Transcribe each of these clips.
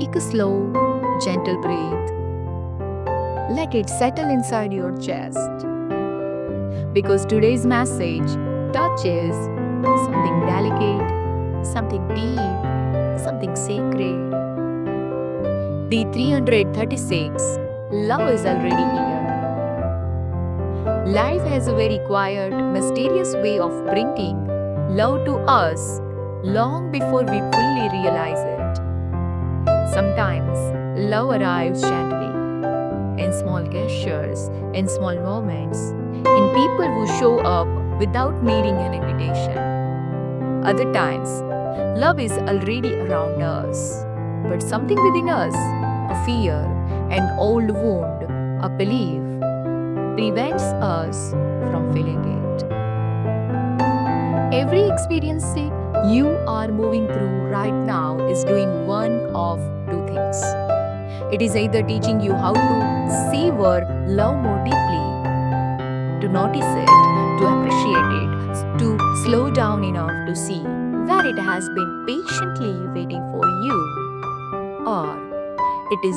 Take a slow, gentle breath. Let it settle inside your chest. Because today's message touches something delicate, something deep, something sacred. Day 336. Love is already here. Life has a very quiet, mysterious way of bringing love to us long before we fully realize it. Sometimes love arrives gently, in small gestures, in small moments, in people who show up without needing an invitation. Other times, love is already around us, but something within us, a fear, an old wound, a belief, prevents us from feeling it. Every experience you are moving through right now is doing one of two things. It is either teaching you how to savor love more deeply, to notice it, to appreciate it, to slow down enough to see where it has been patiently waiting for you, or it is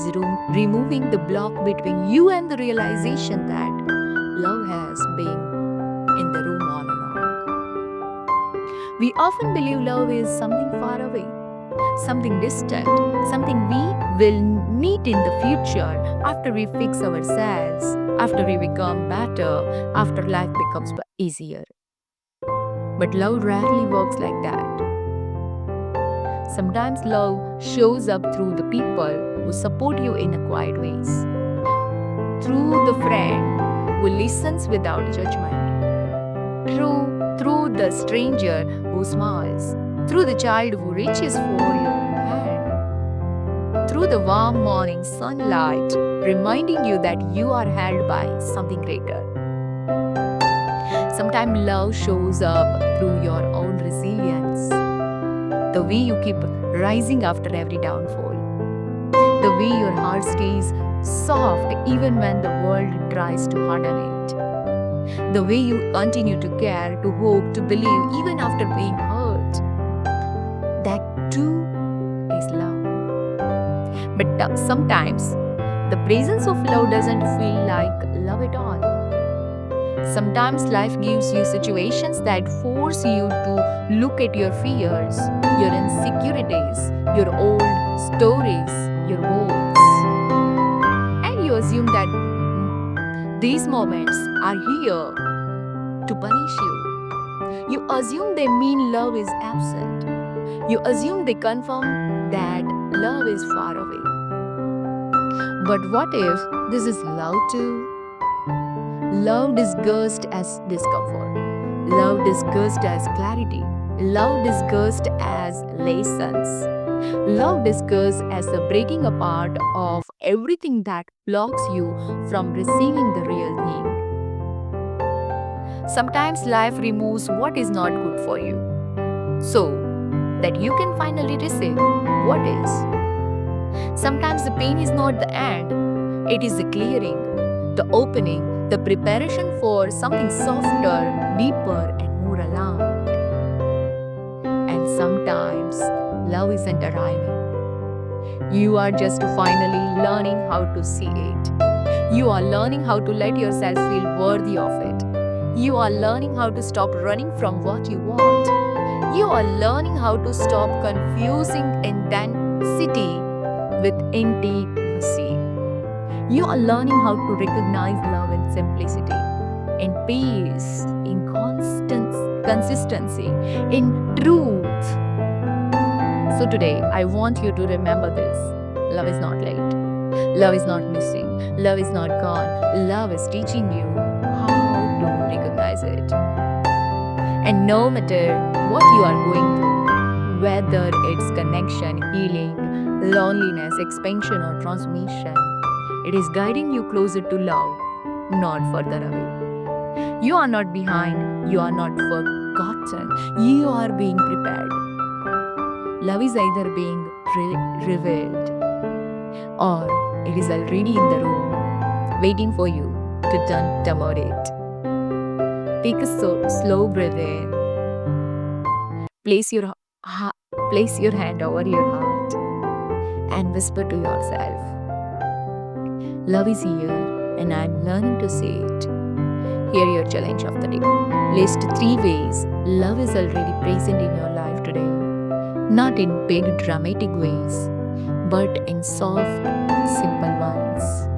removing the block between you and the realization that love has been in the room all along. We often believe love is something far away, something distant, something we will meet in the future after we fix ourselves, after we become better, after life becomes easier. But love rarely works like that. Sometimes love shows up through the people who support you in a quiet ways, through the friend who listens without judgment, through the stranger who smiles, through the child who reaches for your hand, through the warm morning sunlight, reminding you that you are held by something greater. Sometimes love shows up through your own resilience, the way you keep rising after every downfall, the way your heart stays soft even when the world tries to harden it, the way you continue to care, to hope, to believe even after being hurt. That too is love. But sometimes the presence of love doesn't feel like love at all. Sometimes life gives you situations that force you to look at your fears, your insecurities, your old stories, your wounds. And you assume that these moments are here to punish you. You assume they mean love is absent. You assume they confirm that love is far away. But what if this is love too? Love disguised as discomfort, love disguised as clarity, love disguised as lessons, love disguised as the breaking apart of everything that blocks you from receiving the real thing. Sometimes life removes what is not good for you, so that you can finally receive what is. Sometimes the pain is not the end, it is the clearing, the opening, the preparation for something softer, deeper, and more aligned. And sometimes love isn't arriving. You are just finally learning how to see it. You are learning how to let yourself feel worthy of it. You are learning how to stop running from what you want. You are learning how to stop confusing intensity with intimacy. You are learning how to recognize love in simplicity, in peace, in consistency, in truth. So today, I want you to remember this. Love is not late. Love is not missing. Love is not gone. Love is teaching you how to recognize it. And no matter what you are going through, whether it's connection, healing, loneliness, expansion, or transformation, it is guiding you closer to love, not further away. You are not behind, you are not forgotten, you are being prepared. Love is either being revealed or it is already in the room, waiting for you to turn toward it. Take a slow breath in. Place your hand over your heart. and whisper to yourself, love is here and I'm learning to say it. Here your challenge of the day. List 3 ways love is already present in your life today. Not in big dramatic ways, but in soft, simple ones.